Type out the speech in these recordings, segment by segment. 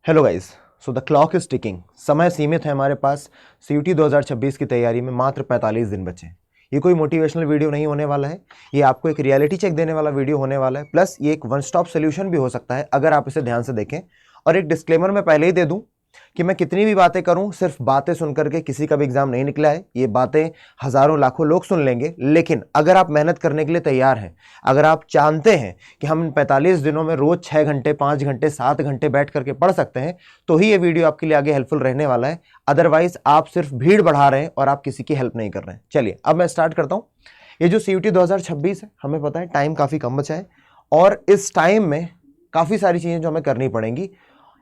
Hello guys, so the clock is ticking. समय सीमित है हमारे पास। सीयूटी 2026 की तैयारी में मात्र 45 दिन बचे हैं। ये कोई मोटिवेशनल वीडियो नहीं होने वाला है, ये आपको एक रियलिटी चेक देने वाला वीडियो होने वाला है। प्लस ये एक वन स्टॉप सोल्यूशन भी हो सकता है अगर आप इसे ध्यान से देखें। और एक डिस्क्लेमर मैं पहले ही दे दूं कि मैं कितनी भी बातें करूं, सिर्फ बातें सुनकर के किसी का भी एग्जाम नहीं निकला है। ये बातें हजारों लाखों लोग सुन लेंगे, लेकिन अगर आप मेहनत करने के लिए तैयार हैं, अगर आप जानते हैं कि हम 45 दिनों में रोज 6 घंटे 5 घंटे 7 घंटे बैठ करके पढ़ सकते हैं, तो ही ये वीडियो आपके लिए आगे हेल्पफुल रहने वाला है। अदरवाइज आप सिर्फ भीड़ बढ़ा रहे हैं और आप किसी की हेल्प नहीं कर रहे हैं। चलिए अब मैं स्टार्ट करता हूं। ये जो सीयूटी 2026 है, हमें पता है टाइम काफी कम बचा है और इस टाइम में काफी सारी चीजें जो हमें करनी पड़ेंगी।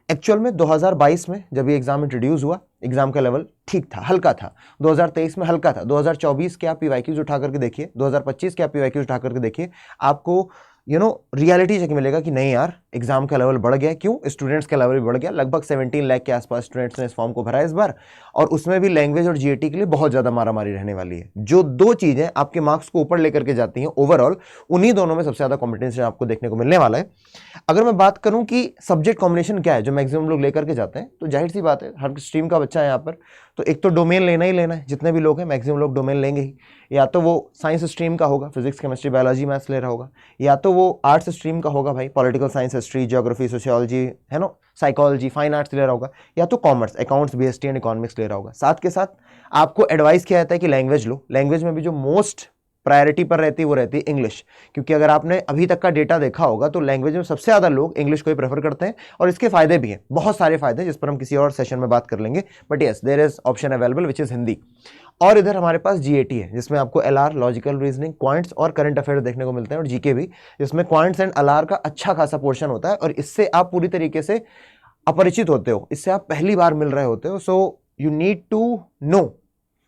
एक्चुअल में 2022 में जब ये एग्जाम इंट्रोड्यूस हुआ, एग्जाम का लेवल ठीक था, हल्का था। 2023 में हल्का था। 2024 के आप पीवाईक्यूज उठा करके देखिए, 2025 के आप पीवाईक्यूज उठा करके देखिए, आपको रियलिटी चेक मिलेगा कि नहीं यार, एग्जाम का लेवल बढ़ गया। क्यों? स्टूडेंट्स का लेवल भी बढ़ गया। लगभग 17 लाख के आसपास स्टूडेंट्स ने इस फॉर्म को भरा इस बार, और उसमें भी लैंग्वेज और जीएटी के लिए बहुत ज्यादा मारामारी रहने वाली है। जो दो चीजें आपके मार्क्स को ऊपर लेकर के जाती हैं ओवरऑल, उन्हीं दोनों में सबसे ज्यादा कॉम्पिटिशन आपको देखने को मिलने वाला है। अगर मैं बात करूं कि सब्जेक्ट कॉम्बिनेशन क्या है जो मैक्सिमम लोग लेकर के जाते हैं, तो जाहिर सी बात है हर स्ट्रीम का बच्चा है यहाँ पर, तो एक तो डोमेन लेना ही लेना है। जितने भी लोग हैं मैक्सिमम लोग डोमेन लेंगे ही। या तो वो साइंस स्ट्रीम का होगा, फिजिक्स केमिस्ट्री बायोलॉजी मैथ्स ले रहा होगा, या तो वो आर्ट्स स्ट्रीम का होगा, भाई political science history geography sociology है ना, साइकोलॉजी फाइन आर्ट्स ले रहा होगा, या तो commerce accounts BST and economics ले रहा होगा। साथ के साथ आपको एडवाइस किया जाता है कि लैंग्वेज लो। लैंग्वेज में भी जो मोस्ट प्रायोरिटी पर रहती है वो रहती है इंग्लिश, क्योंकि अगर आपने अभी तक का डेटा देखा होगा तो लैंग्वेज में सबसे ज्यादा लोग इंग्लिश को ही प्रेफर करते हैं। और इसके फायदे भी हैं, बहुत सारे फायदे, जिस पर हम किसी और सेशन में बात कर लेंगे। But yes, there is option available which is Hindi. और इधर हमारे पास जीएटी है, जिसमें आपको एलआर, लॉजिकल रीजनिंग, क्वांट्स और करंट अफेयर्स देखने को मिलते हैं, और जीके भी, जिसमें क्वांट्स एंड एलआर का अच्छा खासा पोर्शन होता है। और इससे आप पूरी तरीके से अपरिचित होते हो, इससे आप पहली बार मिल रहे होते हो। So you need to know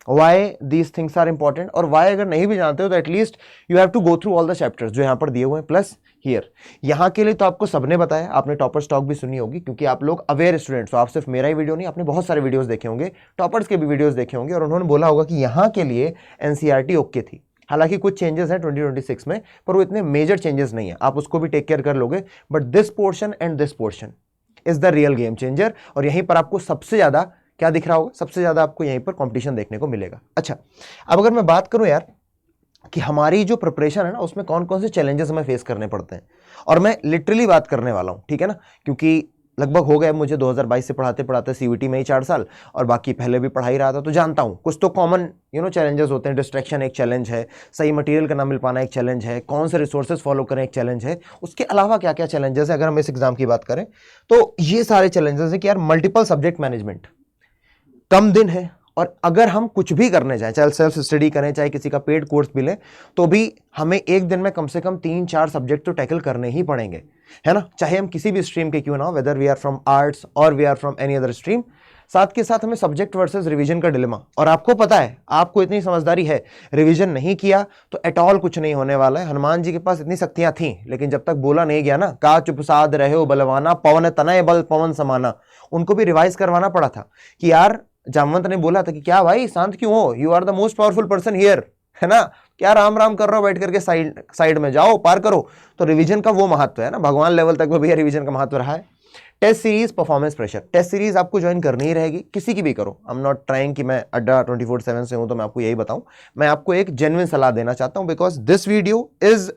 why these things are important, और वाई अगर नहीं भी जानते हो तो at least you have to go through all the chapters जो यहाँ पर दिए हुए हैं। प्लस हियर यहाँ के लिए तो आपको सबने बताया, आपने टॉपर स्टॉक भी सुनी होगी, क्योंकि आप लोग अवेयर स्टूडेंट्स हो। आप सिर्फ मेरा ही वीडियो नहीं, आपने बहुत सारे वीडियोस देखे होंगे, टॉपर्स के भी वीडियोस देखे होंगे, और उन्होंने बोला होगा कि यहाँ के लिए एनसीईआरटी ओके थी। हालांकि कुछ चेंजेस हैं 2026 में, पर वो इतने मेजर चेंजेस नहीं है, आप उसको भी टेक केयर कर लोगे। But this portion and this portion is the real game changer, और यहीं पर आपको सबसे ज्यादा क्या दिख रहा होगा, सबसे ज्यादा आपको यहीं पर कंपटीशन देखने को मिलेगा। अच्छा, अब अगर मैं बात करूं यार कि हमारी जो प्रिपरेशन है ना, उसमें कौन कौन से चैलेंजेस हमें फेस करने पड़ते हैं, और मैं लिटरली बात करने वाला हूं, ठीक है ना, क्योंकि लगभग हो गए मुझे 2022 से पढ़ाते पढ़ाते सीयूटी में ही 4 साल, और बाकी पहले भी पढ़ा ही रहा था, तो जानता हूं कुछ तो कॉमन चैलेंजेस होते हैं। डिस्ट्रैक्शन एक चैलेंज है, सही मटेरियल का ना मिल पाना एक चैलेंज है, कौन से रिसोर्सेज फॉलो करें एक चैलेंज है। उसके अलावा क्या क्या चैलेंजेस है अगर हम इस एग्जाम की बात करें, तो ये सारे चैलेंजेस है कि यार मल्टीपल सब्जेक्ट मैनेजमेंट, कम दिन है, और अगर हम कुछ भी करने जाए, चाहे सेल्फ स्टडी करें, चाहे किसी का पेड कोर्स भी लें, तो भी हमें एक दिन में कम से कम 3-4 सब्जेक्ट तो टैकल करने ही पड़ेंगे, है ना, चाहे हम किसी भी स्ट्रीम के क्यों ना हो, whether we are from arts और we are from any other stream. साथ के साथ हमें सब्जेक्ट वर्सेस रिवीजन का डिलेमा, और आपको पता है, आपको इतनी समझदारी है, रिवीजन नहीं किया तो एट ऑल कुछ नहीं होने वाला है। हनुमान जी के पास इतनी शक्तियां थी, लेकिन जब तक बोला नहीं गया ना, का चुप साध रहे हो बलवाना, पवन तनय बल पवन समाना, उनको भी रिवाइज करवाना पड़ा था कि यार, जामवंत ने बोला था कि क्या भाई शांत क्यों हो, you are the most powerful person here, है ना, क्या राम राम कर रहे हो बैठ करके, साइड में जाओ, पार करो। तो रिवीजन का वो महत्व है ना, भगवान लेवल तक भी रिवीजन का महत्व रहा है। Test series, performance pressure, test series आपको ज्वाइन करनी ही रहेगी, किसी की भी करो। आई एम नॉट ट्राइंग कि मैं अड्डा 24/7 से हूं तो मैं आपको यही बताऊं, मैं आपको एक जेन्युइन सलाह देना चाहता हूं, because this video is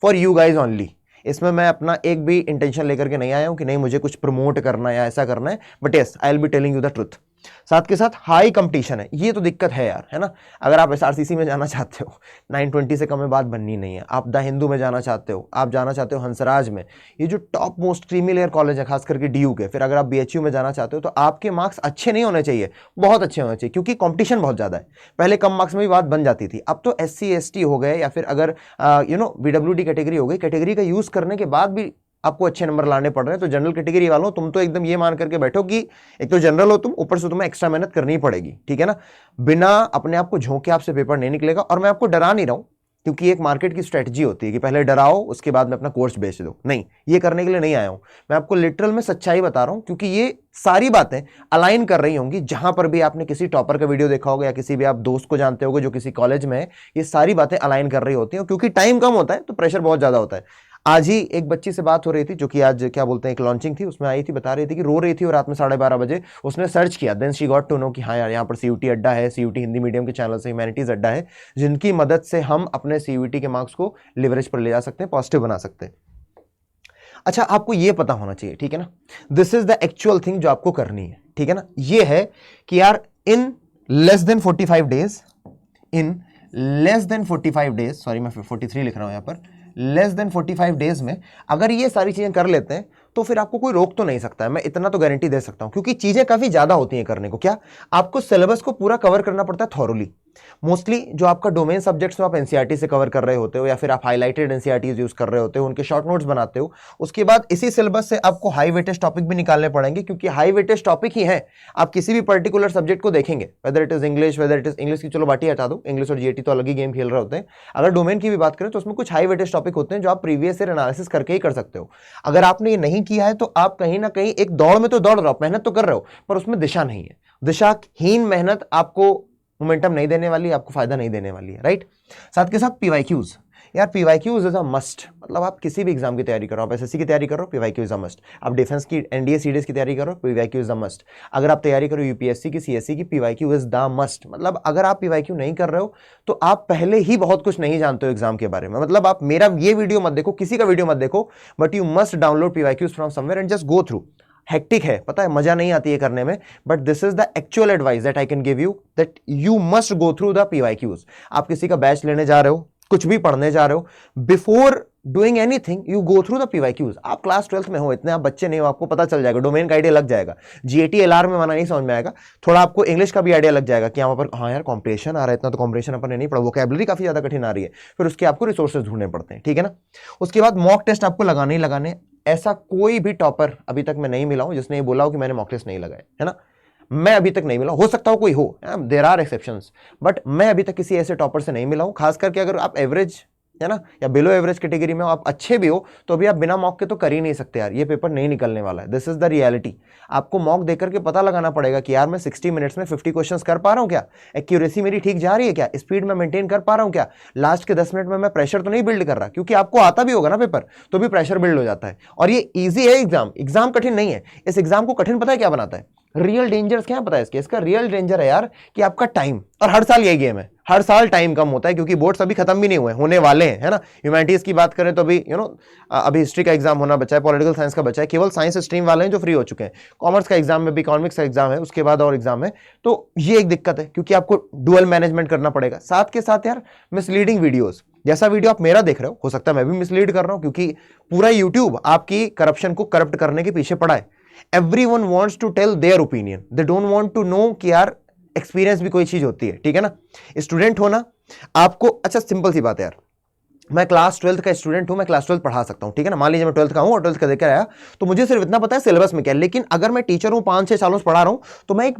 for you guys only. इसमें मैं अपना एक भी इंटेंशन लेकर के नहीं आया हूं कि नहीं मुझे कुछ प्रमोट करना है या ऐसा करना है, but yes, I will be telling you the truth. साथ के साथ हाई कंपटीशन है, ये तो दिक्कत है यार, है ना। अगर आप एसआरसीसी में जाना चाहते हो, 920 से कम में बात बननी नहीं है। आप द हिंदू में जाना चाहते हो, आप जाना चाहते हो हंसराज में, ये जो top most creamy layer college है, खास करके डीयू के। फिर अगर आप बीएचयू में जाना चाहते हो, तो आपके मार्क्स अच्छे नहीं होने चाहिए, बहुत अच्छे होने चाहिए, क्योंकि कॉम्पिटिशन बहुत ज्यादा है। पहले कम मार्क्स में भी बात बन जाती थी, अब तो SC ST हो गए, या फिर अगर BWD कैटेगरी हो गई, कैटेगरी का यूज करने के बाद भी आपको अच्छे नंबर लाने पड़ रहे हैं। तो जनरल कैटेगरी वालों, तुम तो एकदम ये मान करके बैठो कि एक तो जनरल हो तुम, ऊपर से तुम्हें एक्स्ट्रा मेहनत करनी पड़ेगी, ठीक है ना। बिना अपने आप को झोंके आपसे पेपर नहीं निकलेगा। और मैं आपको डरा नहीं रहा हूं, क्योंकि एक मार्केट की स्ट्रेटजी होती है कि पहले डराओ उसके बाद में अपना कोर्स बेच दो। नहीं, ये करने के लिए नहीं आया हूं मैं, आपको लिटरल में सच्चाई बता रहा हूं, क्योंकि ये सारी बातें अलाइन कर रही होंगी। जहां पर भी आपने किसी टॉपर का वीडियो देखा होगा, या किसी भी आप दोस्त को जानते होगे जो किसी कॉलेज में है, ये सारी बातें अलाइन कर रही होती हैं। क्योंकि टाइम कम होता है तो प्रेशर बहुत ज्यादा होता है। आज ही एक बच्ची से बात हो रही थी जो कि आज क्या बोलते हैं एक लॉन्चिंग थी, उसमें आई थी, बता रही थी कि रो रही थी और रात में 12:30 बजे उसने सर्च किया, then she got to know कि हाँ यार यहाँ पर सीयूटी अड्डा है, सीयूटी हिंदी मीडियम के चैनल से ह्यूमैनिटीज अड्डा है, जिनकी मदद से हम अपने सीयूटी के मार्क्स को लिवरेज पर ले जा सकते हैं, पॉजिटिव बना सकते हैं। अच्छा, आपको ये पता होना चाहिए, ठीक है ना, this is the actual thing जो आपको करनी है, ठीक है ना, ये है कि यार in less than 45 days, in less than 45 days, sorry मैं 43 लिख रहा हूं यहां पर, लेस देन 45 डेज में अगर ये सारी चीजें कर लेते हैं तो फिर आपको कोई रोक तो नहीं सकता है, मैं इतना तो गारंटी दे सकता हूं, क्योंकि चीजें काफी ज्यादा होती हैं करने को। क्या आपको सिलेबस को पूरा कवर करना पड़ता है थॉरोली। मोस्टली जो आपका डोमेन सब्जेक्ट्स में आप एनसीईआरटी से कवर कर रहे होते हो या फिर आप हाईलाइटेड एनसीईआरटीज यूज कर रहे होते हो, उनके शॉर्ट नोट्स बनाते हो, उसके बाद इसी सिलेबस से आपको हाई वेटेज टॉपिक भी निकालने पड़ेंगे, क्योंकि हाई वेटेज टॉपिक ही है। आप किसी भी पर्टिकुलर सब्जेक्ट को देखेंगे, whether it is English, whether it is English की चलो बाटी हटा दो, इंग्लिश और जीएटी तो अलग ही गेम खेल रहे होते हैं। अगर डोमेन की भी बात करें तो उसमें कुछ हाई वेटेज टॉपिक होते हैं जो आप प्रीवियस ईयर एनालिसिस करके ही कर सकते हो। अगर आपने ये नहीं किया है तो आप कहीं ना कहीं एक दौड़ में तो दौड़ रहे हो, मेहनत तो कर रहे हो, पर उसमें दिशा नहीं है। दिशाहीन मेहनत आपको मोमेंटम नहीं देने वाली, आपको फायदा नहीं देने वाली है, राइट। साथ के साथ पीवाईक्यूज, यार पीवाईक्यूज इज अ मस्ट। मतलब आप किसी भी एग्जाम की तैयारी करो, आप एसएससी की तैयारी करो, पीवाईक्यू इज अ मस्ट। आप डिफेंस की एनडीए सीडीएस की तैयारी करो, पीवाईक्यू इज अ मस्ट। अगर आप तैयारी करो यूपीएससी की, सीएससी की, पीवाईक्यू इज द मस्ट। मतलब अगर आप पीवाईक्यू नहीं कर रहे हो तो आप पहले ही बहुत कुछ नहीं जानते हो एग्जाम के बारे में। मतलब आप मेरा ये वीडियो मत देखो, किसी का वीडियो मत देखो, but you must download PYQs from somewhere and just go through. Hectic है, पता है, मजा नहीं आती है करने में, but this is the actual advice that I can give you, that you must go through the PYQs. आप किसी का बैच लेने जा रहे हो, कुछ भी पढ़ने जा रहे हो, before doing anything you go through the PYQs. आप क्लास 12th में हो, इतने आप बच्चे नहीं हो, आपको पता चल जाएगा, डोमेन का आइडिया लग जाएगा, जीएटी एलआर में माना नहीं समझ में आएगा, थोड़ा आपको इंग्लिश का भी आइडिया लग जाएगा कि यहाँ पर हाँ यार कॉम्पिटिशन आ रहा है, इतना तो कॉम्पिटिशन अपन ने नहीं पढ़ा, वोकैबुलरी काफी ज्यादा कठिन आ रही है, फिर उसके आपको रिसोर्सेज ढूंढने पड़ते हैं, ठीक है ना। उसके बाद मॉक टेस्ट आपको लगाने ही लगाने। ऐसा कोई भी टॉपर अभी तक मैं नहीं मिला हूं जिसने ये बोला हो कि मैंने मॉक टेस्ट नहीं लगाए, है ना। मैं अभी तक नहीं मिला, हो सकता हो कोई हो, देयर आर एक्सेप्शंस, बट मैं अभी तक किसी ऐसे टॉपर से नहीं मिला हूं। खास करके अगर आप एवरेज है ना या बिलो एवरेज कैटेगरी में हो, आप अच्छे भी हो, तो भी आप बिना मॉक के तो कर ही नहीं सकते यार, ये पेपर नहीं निकलने वाला है। This is the reality. आपको मॉक देकर के पता लगाना पड़ेगा कि यार मैं 60 मिनट्स में 50 क्वेश्चंस कर पा रहा हूं क्या, एक्यूरेसी मेरी ठीक जा रही है क्या, स्पीड में मेंटेन कर पा रहा हूं क्या, लास्ट के 10 मिनट में मैं प्रेशर तो नहीं बिल्ड कर रहा, क्योंकि आपको आता भी होगा ना पेपर, तो भी प्रेशर बिल्ड हो जाता है। और ये ईजी है एग्जाम, एग्जाम कठिन नहीं है। इस एग्जाम को कठिन पता है क्या बनाता है, रियल डेंजर्स क्या पता है इसका रियल डेंजर है यार कि आपका टाइम। और हर साल यही गेम है, हर साल टाइम कम होता है, क्योंकि बोर्ड्स अभी खत्म भी नहीं हुए, होने वाले हैं, है ना। ह्यूमैनिटीज की बात करें तो अभी अभी हिस्ट्री का एग्जाम होना बचा है, पॉलिटिकल साइंस का बचा है, केवल साइंस स्ट्रीम वाले हैं जो फ्री हो चुके हैं। कॉमर्स का एग्जाम में भी, इकोनॉमिक्स का एग्जाम है, उसके बाद और एग्जाम है, तो ये एक दिक्कत है, क्योंकि आपको डुअल मैनेजमेंट करना पड़ेगा। साथ के साथ यार मिसलीडिंग वीडियोस, जैसा वीडियो आप मेरा देख रहे हो सकता है मैं भी मिसलीड कर रहा हूं, क्योंकि पूरा यूट्यूब आपकी करप्शन को करप्ट करने के पीछे पड़ा है। Everyone wants to tell their opinion. They don't want to know कि यार एक्सपीरियंस भी कोई चीज होती है, ठीक है ना। स्टूडेंट होना आपको, अच्छा सिंपल सी बात है यार, मैं क्लास 12th का स्टूडेंट हूं, मैं क्लास 12th पढ़ा सकता हूं, ठीक है ना। मान लीजिए मैं 12th का हूं और 12th का देकर आया, तो मुझे सिर्फ इतना पता है सिलेबस में क्या है। लेकिन अगर मैं टीचर हूं, 5-6 सालों से पढ़ा रहा हूं, तो मैं एक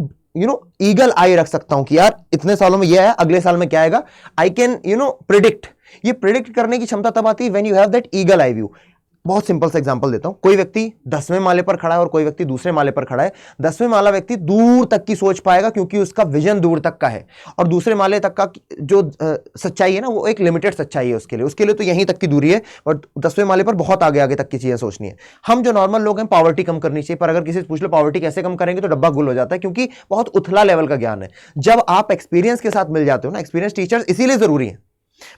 ईगल आई रख सकता हूं कि यार इतने सालों में यह है, अगले साल में क्या आएगा। I can predict. ये प्रिडिक्ट करने की क्षमता तब आती है when you have that eagle eye view. बहुत सिंपल सा एग्जांपल देता हूं, कोई व्यक्ति 10वें माले पर खड़ा है और कोई व्यक्ति दूसरे माले पर खड़ा है। 10वें माला व्यक्ति दूर तक की सोच पाएगा, क्योंकि उसका विजन दूर तक का है, और दूसरे माले तक का जो सच्चाई है ना, वो एक लिमिटेड सच्चाई है उसके लिए तो यहीं तक की दूरी है, और 10वें माले पर बहुत आगे आगे तक की चीजें सोचनी है। हम जो नॉर्मल लोग हैं, पॉवर्टी कम करनी चाहिए, पर अगर किसी से पूछ लो पॉवर्टी कैसे कम करेंगे, तो डब्बा गुल हो जाता है, क्योंकि बहुत उथला लेवल का ज्ञान है। जब आप एक्सपीरियंस के साथ मिल जाते हो ना, एक्सपीरियंस टीचर्स इसीलिए जरूरी है।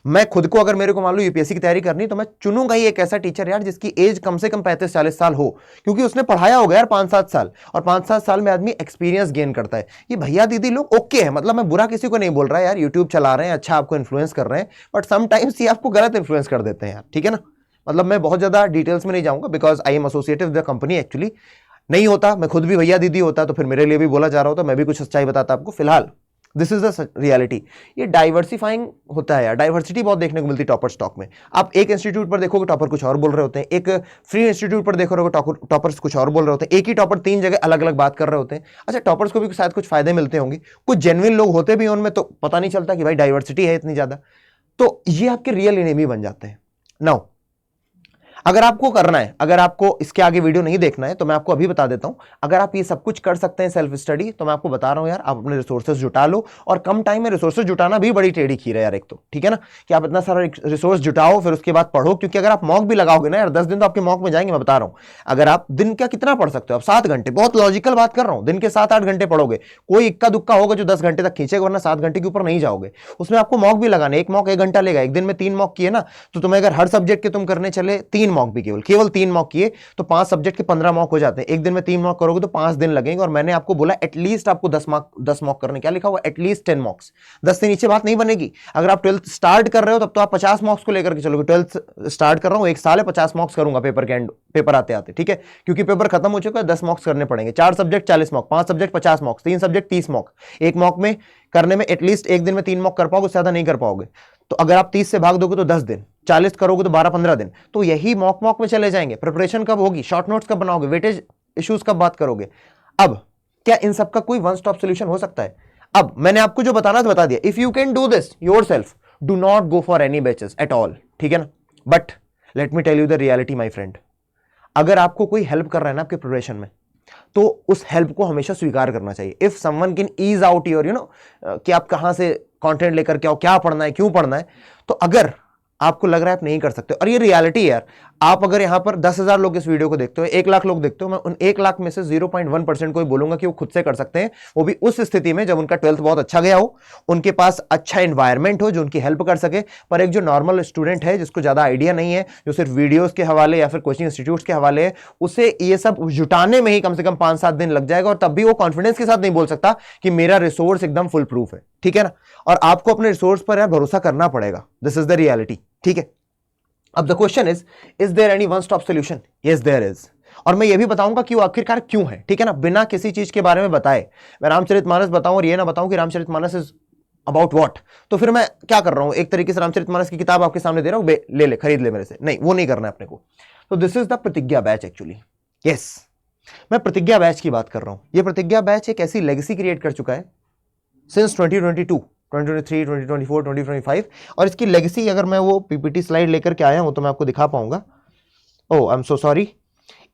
मैं खुद को, अगर मेरे को मान लो यूपीएससी की तैयारी करनी, तो मैं चुनूंगा ही एक ऐसा टीचर यार जिसकी एज कम से कम 35-40 साल हो, क्योंकि उसने पढ़ाया होगा यार 5-7 साल, और 5-7 साल में आदमी एक्सपीरियंस गेन करता है। ये भैया दीदी लोग ओके है, मतलब मैं बुरा किसी को नहीं बोल रहा यार, यूट्यूब चला रहे हैं, अच्छा आपको इन्फ्लुएंस कर रहे हैं, बट समटाइम्स ये आपको गलत इन्फ्लुएंस कर देते हैं यार, ठीक है ना। मतलब मैं बहुत ज्यादा डिटेल्स में नहीं जाऊंगा, because I am associated with the company. Actually नहीं होता, मैं खुद भी भैया दीदी होता तो फिर मेरे लिए भी बोला जा रहा होता, मैं भी कुछ सच्चाई बताता आपको। फिलहाल दिस इज द रियलिटी। ये डाइवर्सिफाइंग होता है यार, डाइवर्सिटी बहुत देखने को मिलती है टॉपर स्टॉक में। आप एक इंस्टीट्यूट पर देखोगे टॉपर कुछ और बोल रहे होते हैं, एक फ्री इंस्टीट्यूट पर देखोगे टॉपर्स कुछ और बोल रहे होते हैं, एक ही टॉपर 3 जगह अलग अलग बात कर रहे होते हैं। अच्छा, टॉपर्स को भी शायद कुछ फायदे मिलते होंगे, कुछ जेन्युइन लोग होते भी उनमें, तो पता नहीं चलता कि भाई डाइवर्सिटी है इतनी ज्यादा, तो ये आपके रियल एनिमी बन जाते हैं। नाउ अगर आपको करना है, अगर आपको इसके आगे वीडियो नहीं देखना है तो मैं आपको अभी बता देता हूं, अगर आप ये सब कुछ कर सकते हैं सेल्फ स्टडी, तो मैं आपको बता रहा हूं यार, आप अपने रिसोर्सेज जुटा लो। और कम टाइम में रिसोर्सेज जुटाना भी बड़ी टेढ़ी खीर है यार एक तो, ठीक है ना, कि आप इतना सारा रिसोर्स जुटाओ फिर उसके बाद पढ़ो, क्योंकि अगर आप मॉक भी लगाओगे ना यार, 10 दिन तो आपके मॉक में जाएंगे। मैं बता रहा हूं, अगर आप दिन का कितना पढ़ सकते हो, आप 7 घंटे, बहुत लॉजिकल बात कर रहा हूं, दिन के 7-8 घंटे पढ़ोगे, कोई इक्का दुक्का होगा जो 10 घंटे तक खींचेगा, वरना 7 घंटे के ऊपर नहीं जाओगे। उसमें आपको मॉक भी लगाना, एक मॉक 1 घंटा लेगा, एक दिन में 3 मॉक किए ना, तो तुम्हें अगर हर सब्जेक्ट के तुम करने चले 3 मॉक भी, केवल 3 मॉक किए तो 5 सब्जेक्ट के 15 मॉक हो जाते हैं। एक दिन में 3 मॉक करोगे तो 5 दिन लगेंगे, और मैंने आपको बोला एटलीस्ट आपको 10 मॉक करने, क्या लिखा हुआ, एटलीस्ट 10 मॉक्स, 10 से नीचे बात नहीं बनेगी। अगर आप 12th स्टार्ट कर रहे हो तब तो आप 50 मॉक्स को लेकर के चलोगे, 12th स्टार्ट कर रहा हूं, 1 साल है, 50 मॉक्स करूंगा पेपर आते आते, ठीक है, क्योंकि पेपर खत्म हो चुका है, 10 मॉक्स करने पड़ेंगे, 4 subject 40 mock, 5 subject 50 मॉक्स, 3 subject 30 mock, एक मॉक में करने में एटलीस्ट एक दिन में 3 मॉक कर पाओगे, उससे ज्यादा नहीं कर पाओगे। तो अगर आप 30 से भाग दोगे तो 10 दिन, 40 करोगे तो 12-15 दिन, तो यही मॉक में चले जाएंगे। प्रिपरेशन कब होगी, शॉर्ट नोट्स कब बनाओगे, वेटेज इश्यूज कब बात करोगे। अब क्या इन सबका कोई वन स्टॉप सोल्यूशन हो सकता है? अब मैंने आपको जो बताना था बता दिया। If you can do this yourself, do not go for any batches at all, ठीक है ना। But let me tell you the reality my friend, अगर आपको कोई हेल्प कर रहा है ना आपके प्रिपरेशन में, तो उस हेल्प को हमेशा स्वीकार करना चाहिए। If someone can ease out your कि आप कहां से कंटेंट लेकर के आओ, क्या पढ़ना है, क्यों पढ़ना है, तो अगर आपको लग रहा है आप नहीं कर सकते, और ये रियलिटी है यार, आप अगर यहां पर 10,000 लोग इस वीडियो को देखते हो, 1 लाख लोग देखते हो, मैं उन 1 लाख में से 0.1% को ही बोलूंगा कि वो खुद से कर सकते हैं, वो भी उस स्थिति में जब उनका 12th बहुत अच्छा गया हो, उनके पास अच्छा एनवायरमेंट हो जो उनकी हेल्प कर सके। पर एक जो नॉर्मल स्टूडेंट है जिसको ज्यादा आइडिया नहीं है, जो सिर्फ वीडियोज के हवाले या फिर कोचिंग इंस्टीट्यूट के हवाले है, उसे ये सब जुटाने में ही कम से कम 5-7 दिन लग जाएगा, और तब भी वो कॉन्फिडेंस के साथ नहीं बोल सकता कि मेरा रिसोर्स एकदम फुल प्रूफ है, ठीक है ना। और आपको अपने रिसोर्स पर यार भरोसा करना पड़ेगा, दिस इज द रियलिटी, ठीक है। अब the question is there any one stop solution? Yes there is, और मैं ये भी बताऊंगा कि वो आखिरकार क्यों है, ठीक है ना, बिना किसी चीज के बारे में बताए। मैं रामचरितमानस बताऊं और ये ना बताऊं कि रामचरितमानस इज अबाउट व्हाट, तो फिर मैं क्या कर रहा हूं, एक तरीके से रामचरितमानस की किताब आपके सामने दे रहा हूं, ले खरीद ले मेरे से, नहीं वो नहीं करना है अपने को। तो दिस इज द प्रतिज्ञा बैच एक्चुअली, यस, मैं प्रतिज्ञा बैच की बात कर रहा हूं। ये प्रतिज्ञा बैच एक ऐसी लेगेसी क्रिएट कर चुका है सिंस 2022, 2023, 2024, 2025, और इसकी लेगेसी अगर मैं वो पीपीटी स्लाइड लेकर के आया हूं तो मैं आपको दिखा पाऊंगा। ओह आई एम सो सॉरी,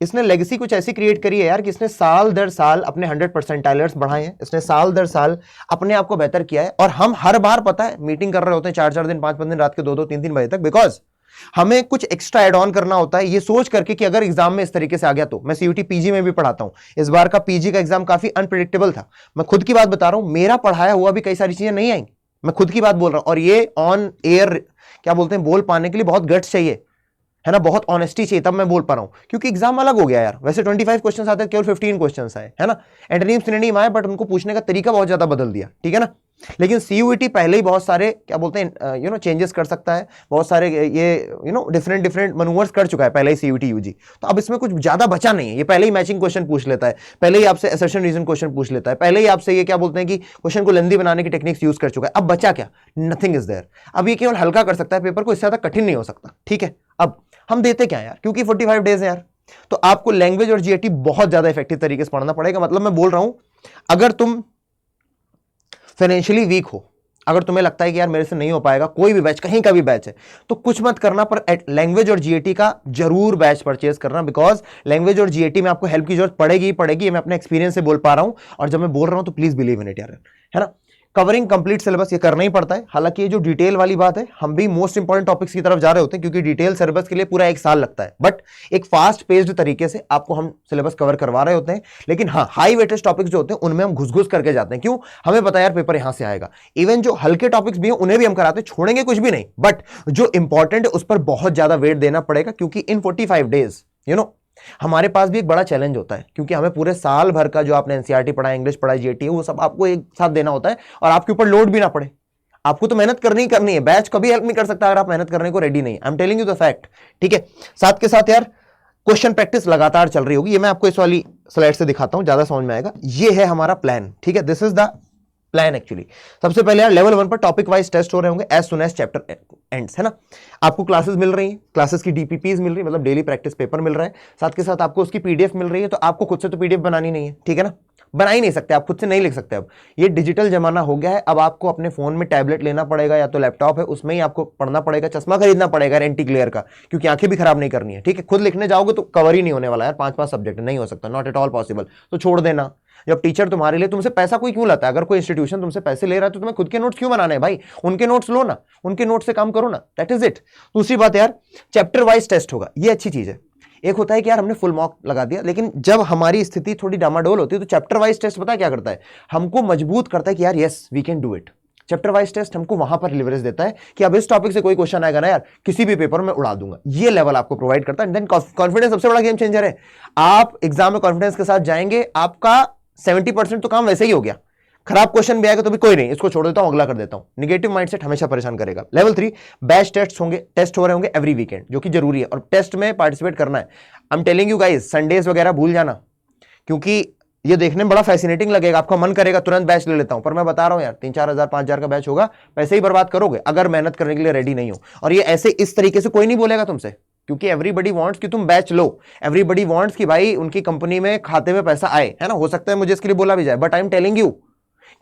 इसने लेगेसी कुछ ऐसी क्रिएट करी है यार कि इसने साल दर साल अपने 100 परसेंटाइलर्स बढ़ाए हैं, इसने साल दर साल अपने आप को बेहतर किया है। और हम हर बार पता है मीटिंग कर रहे होते हैं 4-4 दिन, 5-5 दिन, रात के 2-2, 3-3 बजे तक, बिकॉज हमें कुछ एक्स्ट्रा एड ऑन करना होता है, ये सोच करके कि अगर एग्जाम में इस तरीके से आ गया तो। मैं सीयूटी पीजी में भी पढ़ाता हूं, इस बार का पीजी का एग्जाम काफी अनप्रेडिक्टेबल था। मैं खुद की बात बता रहा हूं, मेरा पढ़ाया हुआ भी कई सारी चीजें नहीं आई, मैं खुद की बात बोल रहा हूं। और ये ऑन एयर क्या बोलते हैं, बोल पाने के लिए बहुत गट्स चाहिए, है ना, बहुत ऑनेस्टी चाहिए, तब मैं बोल पा रहा हूं, क्योंकि एग्जाम अलग हो गया यार। वैसे 25 क्वेश्चन आते हैं, केवल 15 क्वेश्चन आए, है ना, एंटोनिम सिनोनिम आए, बट उनको पूछने का तरीका बहुत ज्यादा बदल दिया, ठीक है ना। लेकिन सीयूईटी पहले ही बहुत सारे क्या बोलते हैं चेंजेस कर सकता है, बहुत सारे ये डिफरेंट मनूवर्स कर चुका है पहले ही सीयूईटी यूजी। तो अब इसमें कुछ ज्यादा बचा नहीं है, ये पहले ही मैचिंग क्वेश्चन पूछ लेता है, पहले ही आपसे असर्शन रीजन क्वेश्चन पूछ लेता है, पहले ही आपसे ये क्या बोलते हैं कि क्वेश्चन को लेंदी बनाने की टेक्निक्स यूज कर चुका है। अब बचा क्या, नथिंग इज देयर। अब ये केवल हल्का कर सकता है पेपर को, इससे ज्यादा कठिन नहीं हो सकता, ठीक है। अब हम देते क्या यार, क्योंकि 45 डेज है यार, तो आपको लैंग्वेज और जीएटी बहुत ज्यादा इफेक्टिव तरीके से पढ़ना पड़ेगा। मतलब मैं बोल रहा हूं, अगर तुम फाइनेंशियली वीक हो, अगर तुम्हें लगता है कि यार मेरे से नहीं हो पाएगा, कोई भी बैच, कहीं का भी बैच है, तो कुछ मत करना, पर लैंग्वेज और जीएटी का जरूर बैच परचेज करना, बिकॉज लैंग्वेज और जीएटी में आपको हेल्प की जरूरत पड़ेगी ही पड़ेगी। मैं अपने एक्सपीरियंस से बोल पा रहा हूं, और जब मैं बोल रहा हूं तो प्लीज बिलीव इन इट यार, है ना। कवरिंग कंप्लीट सिलेबस ये करना ही पड़ता है। हालांकि ये जो डिटेल वाली बात है, हम भी मोस्ट इंपॉर्टेंट टॉपिक्स की तरफ जा रहे होते हैं, क्योंकि डिटेल सिलेबस के लिए पूरा 1 साल लगता है, बट एक फास्ट पेस्ड तरीके से आपको हम सिलेबस कवर करवा रहे होते हैं। लेकिन हाँ, हाई वेटेज टॉपिक्स जो होते हैं उनमें हम घुस करके जाते हैं, क्यों, हमें पता है यार पेपर यहां से आएगा। इवन जो हल्के टॉपिक्स भी हैं उन्हें भी हम कराते हैं, छोड़ेंगे कुछ भी नहीं, बट जो इंपॉर्टेंट है उस पर बहुत ज्यादा वेट देना पड़ेगा, क्योंकि इन 45 डेज हमारे पास भी एक बड़ा चैलेंज होता है, क्योंकि हमें पूरे साल भर का जो आपने एनसीईआरटी पढ़ा, इंग्लिश पढ़ा, जीएटी है, वो सब आपको एक साथ देना होता है, और आपके ऊपर लोड भी ना पड़े। आपको तो मेहनत करनी ही करनी है, बैच कभी हेल्प नहीं कर सकता अगर आप मेहनत करने को रेडी नहीं। I am telling you the fact, ठीक है। साथ के साथ यार क्वेश्चन प्रैक्टिस लगातार चल रही होगी, ये मैं आपको इस वाली स्लाइड से दिखाता हूं, ज्यादा समझ में आएगा। ये है हमारा प्लान, ठीक है, this is the plan actually. सबसे पहले यार लेवल 1 पर टॉपिक वाइज टेस्ट हो रहे होंगे as soon as chapter ends, है ना। आपको क्लासेस मिल रही हैं, क्लासेस की डीपीपीज मिल रही है, मतलब डेली प्रैक्टिस पेपर मिल रहा है, साथ के साथ आपको उसकी पीडीएफ मिल रही है। तो आपको खुद से तो पीडीएफ बनानी नहीं है, ठीक है ना, बना ही नहीं सकते, आप खुद से नहीं लिख सकते। अब ये डिजिटल जमाना हो गया है, अब आपको अपने फोन में टैबलेट लेना पड़ेगा या तो लैपटॉप है उसमें ही आपको पढ़ना पड़ेगा, चश्मा खरीदना पड़ेगा एंटी क्लियर का, क्योंकि आंखें भी खराब नहीं करनी है, ठीक है। खुद लिखने जाओगे तो कवर ही नहीं होने वाला यार, 5-5 सब्जेक्ट नहीं हो सकता, नॉट एट ऑल पॉसिबल, तो छोड़ देना। जब टीचर तुम्हारे लिए, तुमसे पैसा कोई क्यों लाता है? अगर कोई इंस्टीट्यूशन तुमसे पैसे ले रहा है तो तुम्हें खुद के नोट्स क्यों बनाने हैं भाई? उनके नोट्स लो ना, उनके नोट्स से काम करो ना, दैट इज इट। दूसरी बात यार, चैप्टर वाइज टेस्ट होगा, ये अच्छी चीज है। एक होता है कि यार हमने फुल मॉक लगा दिया, लेकिन जब हमारी स्थिति थोड़ी डामाडोल होती है तो चैप्टर वाइज टेस्ट पता है क्या करता है? हमको मजबूत करता है कि यार yes we can do it. Chapter wise test हमको वहां पर लिवरेज देता है कि अब इस टॉपिक से कोई क्वेश्चन आएगा ना यार, किसी भी पेपर में उड़ा दूंगा, ये लेवल आपको प्रोवाइड करता है। देन कॉन्फिडेंस सबसे बड़ा गेम चेंजर है। आप एग्जाम में कॉन्फिडेंस के साथ जाएंगे, आपका 70% तो काम वैसे ही हो गया। खराब क्वेश्चन भी आएगा तो भी कोई नहीं, इसको छोड़ देता हूं, अगला कर देता हूं। नेगेटिव माइंडसेट हमेशा परेशान करेगा। लेवल 3 बैच टेस्ट होंगे, टेस्ट हो रहे होंगे एवरी वीकेंड, जो कि जरूरी है और टेस्ट में पार्टिसिपेट करना है। I am telling you guys, Sundays वगैरह भूल जाना, क्योंकि ये देखने में बड़ा फैसिनेटिंग लगेगा, आपका मन करेगा तुरंत बैच ले लेता हूं, पर मैं बता रहा हूं यार 3-4 हजार 5,000 का बैच होगा, पैसे ही बर्बाद करोगे अगर मेहनत करने के लिए रेडी नहीं हो। और ये ऐसे इस तरीके से कोई नहीं बोलेगा तुमसे, क्योंकि एवरीबडी वांट्स कि तुम बैच लो, एवरीबडी वांट्स कि भाई उनकी कंपनी में खाते में पैसा आए, है ना। हो सकता है मुझे इसके लिए बोला भी जाए, but I am telling you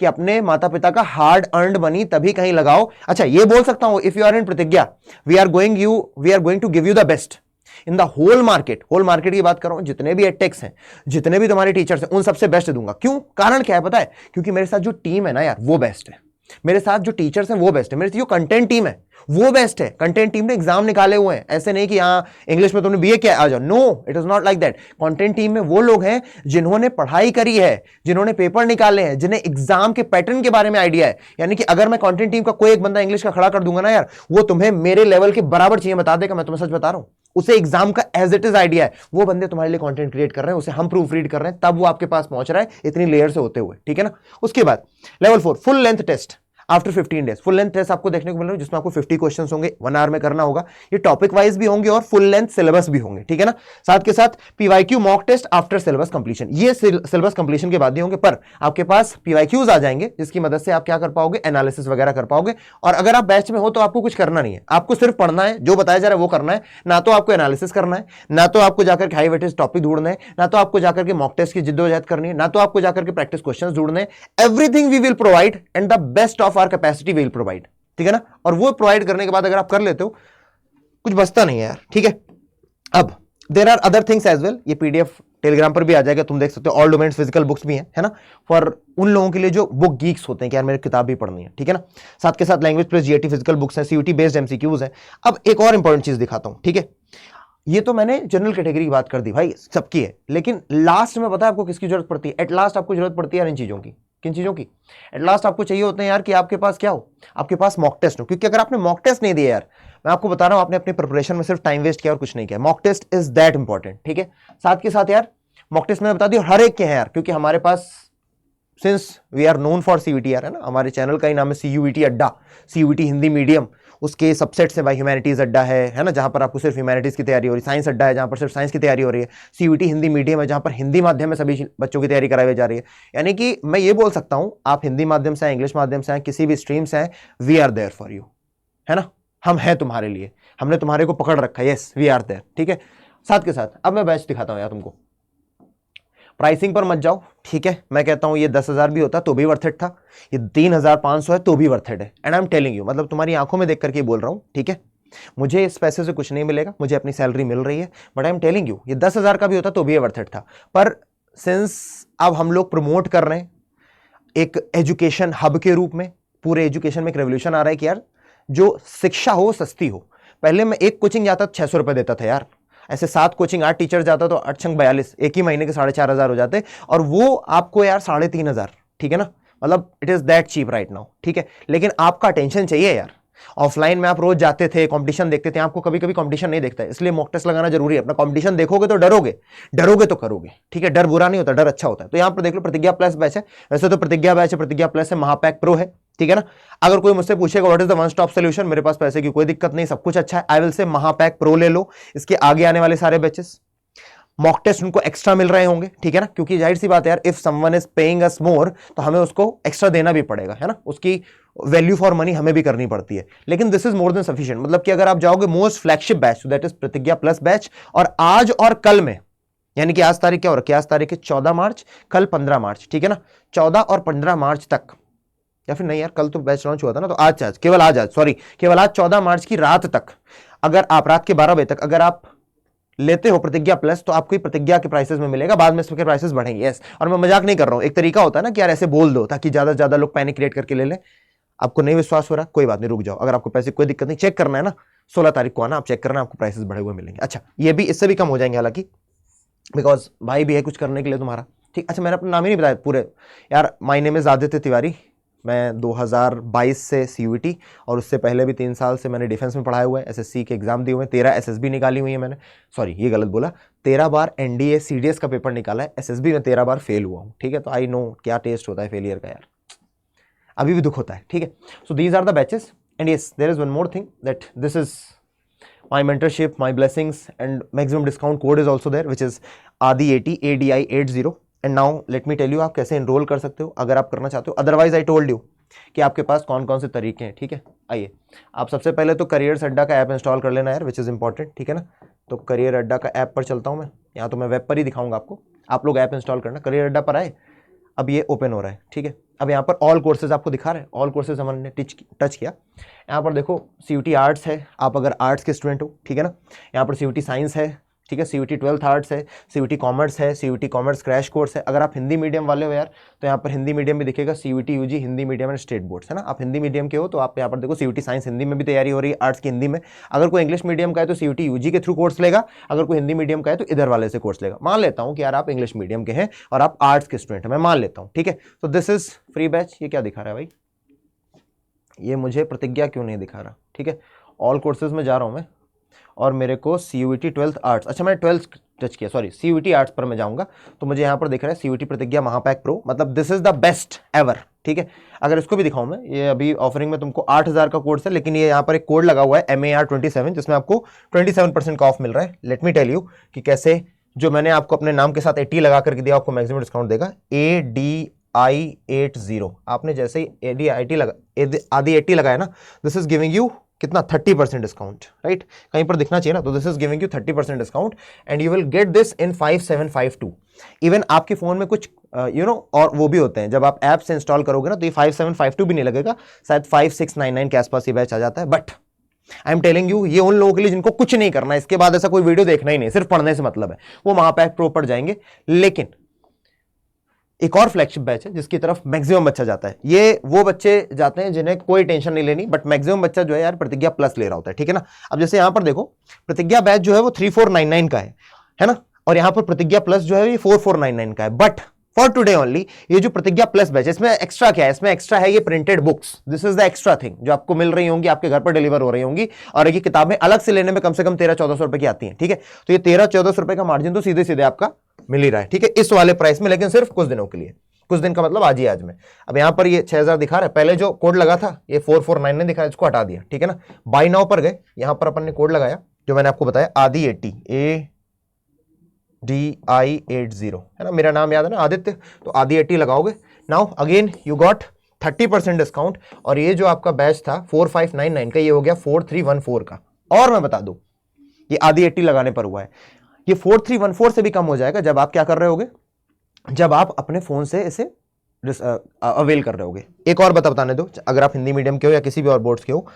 कि अपने माता पिता का हार्ड अर्नड मनी तभी कहीं लगाओ। अच्छा ये बोल सकता हूं, if you are in Pratigya, we are going to give you the best in the whole market. Whole market की बात कर रहा हूं, जितने भी एडटेक्स हैं, जितने भी तुम्हारे टीचर्स हैं, उन सबसे बेस्ट दूंगा। क्यों? कारण क्या है पता है? क्योंकि मेरे साथ जो टीम है ना यार, वो बेस्ट है। मेरे साथ जो टीचर्स हैं वो बेस्ट है, मेरे साथ जो कंटेंट टीम है वो बेस्ट है। कंटेंट टीम ने एग्जाम निकाले हुए हैं, ऐसे नहीं कि हाँ इंग्लिश में तुमने बीए किया आ जाओ, no it is not like that. Content team में वो लोग हैं जिन्होंने पढ़ाई करी है, जिन्होंने पेपर निकाले हैं, जिन्हें एग्जाम के पैटर्न के बारे में आइडिया है। यानी कि अगर मैं कंटेंट टीम का कोई एक बंदा इंग्लिश का खड़ा कर दूंगा ना यार, वो तुम्हें मेरे लेवल के बराबर चीजें बता देगा, मैं तुम्हें सच बता रहा हूं। उसे एग्जाम का एज इट इज आइडिया है, वो बंदे तुम्हारे लिए कंटेंट क्रिएट कर रहे हैं, उसे हम प्रूफ रीड कर रहे हैं, तब वो आपके पास पहुंच रहा है इतनी लेयर से होते हुए, ठीक है ना। उसके बाद level 4 full length test after 15 days. Full length test आपको देखने को मिल रहा है, जिसमें आपको 50 क्वेश्चंस होंगे, 1 आवर में करना होगा। ये टॉपिक वाइज भी होंगे और फुल लेंथ सिलेबस भी होंगे, ठीक है ना। साथ के साथ PYQ mock test after syllabus completion, ये सिलेबस कंप्लीशन के बाद ही होंगे, पर आपके पास पीवाईक्यूज आ जाएंगे जिसकी मदद से आप क्या कर पाओगे, एनालिसिस वगैरह कर पाओगे। और अगर आप बैच में हो तो आपको कुछ करना नहीं है, आपको सिर्फ पढ़ना है, जो बताया जा रहा है वो करना है। ना तो आपको एनालिसिस करना है, ना तो आपको जाकर हाई वेटेज टॉपिक ढूंढना है, ना तो आपको जाकर के मॉक टेस्ट की जिद्दोजहद करनी है, ना तो आपको जाकर के प्रैक्टिस क्वेश्चंस ढूंढने हैं। Everything we will provide and the best of our capacity will provide, ठीक है ना। और वो प्रोवाइड करने के बाद अगर आप कर लेते हो, कुछ बचता नहीं है यार, ठीक है। अब there are other things as well, ये पीडीएफ टेलीग्राम पर भी आ जाएगा, तुम देख सकते हो। ऑल डोमेन्स फिजिकल बुक्स भी हैं, है ना, फॉर उन लोगों के लिए जो बुक गीक्स होते हैं कि यार मेरे किताब भी पढ़नी है, ठीक है ना। साथ के साथ language plus GAT physical books है, सीयूटी बेस्ड एमसीक्यूज है। अब एक और इंपॉर्टेंट चीज दिखाता हूं, ठीक है। ये तो मैंने जनरल कैटेगरी की बात कर दी भाई, सबकी है, लेकिन लास्ट में पता है आपको किसकी जरूरत पड़ती है? एट लास्ट आपको जरूरत पड़ती है यार इन चीजों की। किन चीजों की? एट लास्ट आपको चाहिए होते हैं यार कि आपके पास क्या हो, आपके पास मॉक टेस्ट हो। क्योंकि अगर आपने मॉक टेस्ट नहीं दिया यार, मैं आपको बता रहा हूं, आपने अपने प्रिपरेशन में सिर्फ टाइम वेस्ट किया और कुछ नहीं किया। Mock test is that important, ठीक है। साथ के साथ यार मॉक टेस्ट मैंने बता दी, हर एक के हैं यार, क्योंकि हमारे पास since we are known for CUET यार, है ना, हमारे चैनल का ही नाम है सीयूईटी अड्डा, सीयूईटी हिंदी मीडियम, उसके सबसेट से भाई ह्यूमैनिटीज अड्डा है ना, जहां पर आपको सिर्फ ह्यूमैनिटीज की तैयारी हो रही है। साइंस अड्डा है जहां पर सिर्फ साइंस की तैयारी हो रही है। सीयूईटी हिंदी मीडियम है जहां पर हिंदी माध्यम में सभी बच्चों की तैयारी कराई जा रही है। यानी कि मैं ये बोल सकता हूं, आप हिंदी माध्यम से आए, इंग्लिश माध्यम से आए, किसी भी स्ट्रीम से आए, we are there for you, है ना, हम हैं तुम्हारे लिए, हमने तुम्हारे को पकड़ रखा है, यस वी आर देयर, ठीक है। साथ के साथ अब मैं बैच दिखाता हूं यार तुमको। प्राइसिंग पर मत जाओ, ठीक है। मैं कहता हूं ये 10,000 भी होता तो भी वर्थ इट था, ये 3,500 है तो भी वर्थ इट है। And I am telling you, मतलब तुम्हारी आंखों में देख करके बोल रहा हूं, ठीक है। मुझे इस पैसे से कुछ नहीं मिलेगा, मुझे अपनी सैलरी मिल रही है, but I am telling you ये 10,000 का भी होता तो भी वर्थ इट था। पर सिंस अब हम लोग प्रमोट कर रहे हैं एक एजुकेशन हब के रूप में, पूरे एजुकेशन में एक रेवोल्यूशन आ रहा है कि यार जो शिक्षा हो सस्ती हो। पहले मैं एक कोचिंग जाता तो 600 रुपए देता था यार, ऐसे 7 कोचिंग 8 टीचर जाता तो 8 छंग 42, एक ही महीने के 4,500 हो जाते, और वो आपको यार 3,500, ठीक है ना। मतलब it is that cheap right now, ठीक है। लेकिन आपका अटेंशन चाहिए यार। ऑफलाइन में आप रोज जाते थे, कंपटीशन देखते थे, आपको कभी कभी कंपटीशन नहीं देखता है, इसलिए मॉक टेस्ट लगाना जरूरी है। अपना कंपटीशन देखोगे तो डरोगे, डरोगे तो करोगे, ठीक है। डर बुरा नहीं होता, डर अच्छा होता है। तो यहाँ पर देख लो प्रतिज्ञा प्लस बैच है, वैसे तो प्रतिज्ञा बैच है, प्रतिज्ञा प्लस है, महापैक प्रो है, ठीक है ना। अगर कोई मुझसे पूछेगा what is the one stop solution, मेरे पास पैसे की कोई दिक्कत नहीं, सब कुछ अच्छा है। आई विल से महापैक प्रो ले लो, इसके आगे आने वाले सारे बैचेस मॉक टेस्ट उनको एक्स्ट्रा मिल रहे होंगे, ठीक है ना, क्योंकि जाहिर सी बात है यार, इफ समवन इज पेइंग अस मोर तो हमें उसको एक्स्ट्रा देना भी पड़ेगा, है ना, उसकी वैल्यू फॉर मनी हमें भी करनी पड़ती है। लेकिन this is more than sufficient, मतलब कि अगर आप जाओगे most flagship batch that is प्रतिज्ञा प्लस बैच, और आज और कल में यानी कि आज तारीख क्या हो रखी है, आज तारीख है 14 मार्च, कल 15 मार्च, ठीक है ना। 14 और 15 मार्च तक, या फिर नहीं यार, कल तो बैच लॉन्च हुआ था ना, तो आज केवल आज सॉरी, केवल आज 14 मार्च की रात तक, अगर आप रात के 12 बजे तक अगर आप लेते हो प्रतिज्ञा प्लस, तो आपको प्रतिज्ञा के प्राइसेस में मिलेगा, बाद में इसके प्राइसेस बढ़ेंगे। यस, और मैं मजाक नहीं कर रहा हूं, एक तरीका होता है ना कि यार ऐसे बोल दो ताकि ज्यादा से ज्यादा लोग पैनिक क्रिएट करके ले लें। आपको नहीं विश्वास हो रहा, कोई बात नहीं, रुक जाओ, अगर आपको पैसे कोई दिक्कत नहीं, चेक करना है ना, 16 तारीख को आना, आप चेक करना, आपको प्राइसेस बढ़े हुए मिलेंगे। अच्छा, ये भी इससे भी कम हो जाएंगे हालांकि, बिकॉज भाई भी है कुछ करने के लिए तुम्हारा, ठीक। अच्छा, मैंने अपना नाम ही नहीं बताया पूरे यार, my name is Aditya Tiwari, मैं 2022 से CUET और उससे पहले भी 3 साल से मैंने डिफेंस में पढ़ाया हुआ है, SSC के एग्जाम दिए हुए हैं, 13 SSB निकाली हुई है मैंने, सॉरी ये गलत बोला, 13 बार NDA CDS का पेपर निकाला है, SSB में 13 बार फेल हुआ हूँ, ठीक है। तो आई नो क्या टेस्ट होता है फेलियर का यार, अभी भी दुख होता है, ठीक है। So these are the batches and yes there is one more thing that this is my mentorship, my blessings and maximum discount code is also there which is ADI80 ADI80 and now let me tell you आप कैसे enroll कर सकते हो अगर आप करना चाहते हो। अदरवाइज आई टोल्ड यू कि आपके पास कौन कौन से तरीके हैं, ठीक है। आइए, आप सबसे पहले तो करियर अड्डा का ऐप इंस्टॉल कर लेना यार, विच इज़ इंपॉर्टेंट, ठीक है ना। तो करियर अड्डा का ऐप पर चलता हूँ मैं, यहाँ तो मैं वेब पर ही दिखाऊंगा आपको, आप लोग ऐप इंस्टॉल करना। करियर अड्डा पर आए, अब ये ओपन हो रहा है, ठीक है। अब यहाँ पर ऑल कोर्सेज आपको दिखा रहे हैं, ऑल कोर्सेज हमने टच किया। यहाँ पर देखो CUET आर्ट्स है, आप अगर आर्ट्स के स्टूडेंट हो, ठीक है ना। यहाँ पर CUET साइंस है, ठीक है, CUET 12th आर्ट्स है, CUET कॉमर्स है, CUET कॉमर्स क्रैश कोर्स है। अगर आप हिंदी मीडियम वाले हो यार, तो यहाँ पर हिंदी मीडियम भी दिखेगा, CUET UG Hindi medium and state boards, है ना। आप हिंदी मीडियम के हो तो आप यहाँ पर देखो CUET साइंस हिंदी में भी तैयारी हो रही है, आर्ट्स की हिंदी में। अगर कोई इंग्लिश मीडियम का है तो CUET UG के थ्रू कोर्स लेगा, अगर कोई हिंदी मीडियम का है तो इधर वाले से कोर्स लेगा। मान लेता हूँ कि यार आप इंग्लिश मीडियम के हैं और आप आर्ट्स के स्टूडेंट हैं, मैं मान लेता हूँ, ठीक है। तो दिस इज फ्री बैच। ये क्या दिखा रहा है भाई, ये मुझे प्रतिज्ञा क्यों नहीं दिखा रहा, ठीक है। ऑल कोर्सेज में जा रहा हूँ मैं और मेरे को CUET 12th आर्ट्स, अच्छा मैंने 12th टच किया, सॉरी CUET आर्ट्स पर मैं जाऊंगा तो मुझे यहाँ पर दिख रहा है CUET प्रतिज्ञा महापैक प्रो, मतलब this is the best ever, ठीक है। अगर इसको भी दिखाऊं मैं, ये अभी ऑफरिंग में तुमको 8000 का कोर्स है, लेकिन ये यहाँ पर एक कोड लगा हुआ है MAR27 जिसमें आपको 27% का ऑफ मिल रहा है। लेट मी टेल यू कि कैसे, जो मैंने आपको अपने नाम के साथ 80 लगा करके दिया, आपको मैक्सिमम डिस्काउंट देगा। ADI80, आपने जैसे ही ADI80 लगाया ना, दिस इज गिविंग यू कितना 30% डिस्काउंट, राइट। कहीं पर दिखना चाहिए ना, तो this is giving you 30% discount and you will get this in 5752। Even आपके फोन में कुछ और वो भी होते हैं, जब आप ऐप से इंस्टॉल करोगे ना तो ये 5752 भी नहीं लगेगा, शायद 5699 के आसपास ये बैच आ जाता है। But I am telling you, ये उन लोगों के लिए जिनको कुछ नहीं करना है, इसके बाद ऐसा कोई वीडियो देखना ही नहीं, सिर्फ पढ़ने से मतलब है, वो महापैक प्रो पर जाएंगे। लेकिन एक और फ्लैगशिप बैच है जिसकी तरफ मैक्सिमम बच्चा जाता है, ये वो बच्चे जाते हैं जिन्हें कोई टेंशन नहीं लेनी, बट मैक्सिमम बच्चा जो है यार प्रतिज्ञा प्लस ले रहा होता है, ठीक है ना। अब जैसे यहां पर देखो, प्रतिज्ञा बैच जो है वो 3499 का है ना, और यहां पर प्रतिज्ञा प्लस जो है ये 4499 का है। बट फॉर टुडे ओनली ये जो प्रतिज्ञा प्लस बैच, इसमें एक्स्ट्रा क्या है, इसमें एक्स्ट्रा है ये printed books, this is the extra thing जो आपको मिल रही होंगी, आपके घर पर डिलीवर हो रही होंगी, और ये किताबें अलग से लेने में कम से कम 1300-1400 रुपए की आती हैं, ठीक है। तो ये 1300-1400 रुपए का मार्जिन तो सीधे सीधे आपका मिल ही रहा है, ठीक है, इस वाले प्राइस में, लेकिन सिर्फ कुछ दिनों के लिए। कुछ दिन का मतलब आज ही आज में। अब यहां पर ये 6000 दिखा रहा है, पहले जो कोड लगा था ये 449 ने दिखा, इसको हटा दिया, ठीक है ना। बाय नाउ पर गए, यहां पर अपन ने कोड लगाया जो मैंने आपको बताया, ADI80 ADI80, है ना, मेरा नाम याद है ना आदित्य, तो ADI80 लगाओगे। Now again you got 30% discount, और ये जो आपका बैच था 4599 का, ये हो गया 4314 का। और मैं बता दूं ये ADI80 लगाने पर हुआ है, ये 4314 से भी कम हो जाएगा जब आप क्या कर रहे होगे, जब आप अपने फोन से इसे अवेल कर रहे होगे। एक और बताने दो, अगर आप हिंदी मीडियम के हो या किसी भी और बोर्ड्स के हो,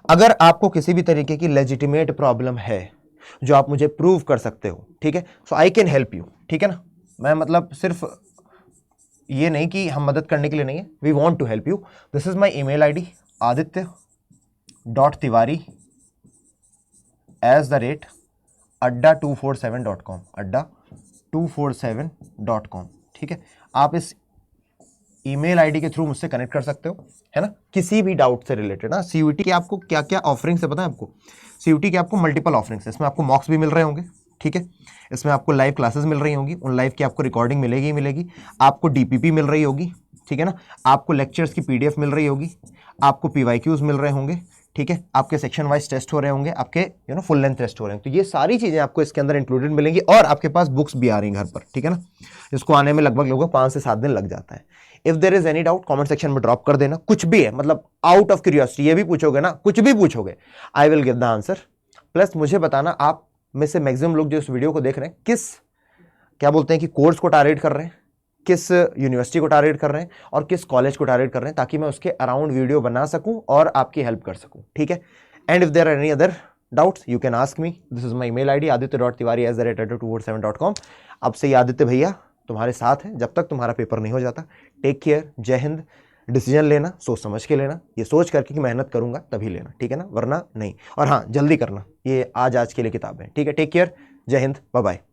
अगर आपको किसी भी तरीके की लेजिटिमेट प्रॉब्लम है जो आप मुझे प्रूव कर सकते हो, ठीक है, सो आई कैन हेल्प यू, ठीक है ना। मैं मतलब सिर्फ ये नहीं कि हम मदद करने के लिए नहीं है, we want to help you. This is my email ID aditya.tiwari@adda247.com, adda247.com, ठीक है। आप इस ईमेल आईडी के थ्रू मुझसे कनेक्ट कर सकते हो, है ना, किसी भी डाउट से रिलेटेड ना। CUET के आपको क्या क्या ऑफरिंग्स है पता है आपको, CUET के आपको मल्टीपल ऑफरिंग्स है, इसमें आपको मॉक्स भी मिल रहे होंगे, ठीक है, इसमें आपको लाइव क्लासेस मिल रही होंगी, उन लाइव की आपको रिकॉर्डिंग मिलेगी ही मिलेगी, आपको DPP मिल रही होगी, ठीक है ना, आपको लेक्चर्स की PDF मिल रही होगी, आपको PYQs मिल रहे होंगे, ठीक है, आपके सेक्शन वाइज टेस्ट हो रहे होंगे, आपके फुल लेंथ टेस्ट हो रहे हैं, तो ये सारी चीजें आपको इसके अंदर इंक्लूडेड मिलेंगी, और आपके पास बुक्स भी आ रही हैं घर पर, ठीक है ना। इसको आने में लगभग 5 से 7 दिन लग जाता है। If there is any doubt comment section में ड्रॉप कर देना, कुछ भी है, मतलब आउट ऑफ क्यूरियोसिटी ये भी पूछोगे ना, कुछ भी पूछोगे, I will give the answer. Plus मुझे बताना आप में से मैक्सिमम लोग जो इस वीडियो को देख रहे हैं किस क्या बोलते हैं कि कोर्स को टारगेट कर रहे हैं, किस यूनिवर्सिटी को टारगेट कर रहे हैं और किस कॉलेज को टारगेट कर रहे हैं, ताकि मैं उसके अराउंड वीडियो बना सकूं और आपकी हेल्प कर सकूं, ठीक है। And if there are any other doubts you can ask me, this is my email ID aditya.tiwari@247.com। अब से ये आदित्य भैया तुम्हारे साथ हैं जब तक तुम्हारा पेपर नहीं हो जाता। टेक केयर, जय हिंद। डिसीजन लेना सोच समझ के लेना, ये सोच करके कि मेहनत करूंगा तभी लेना, ठीक है ना, वरना नहीं। और हाँ, जल्दी करना, ये आज के लिए किताब है, ठीक है। टेक केयर, जय हिंद, बाय बाय।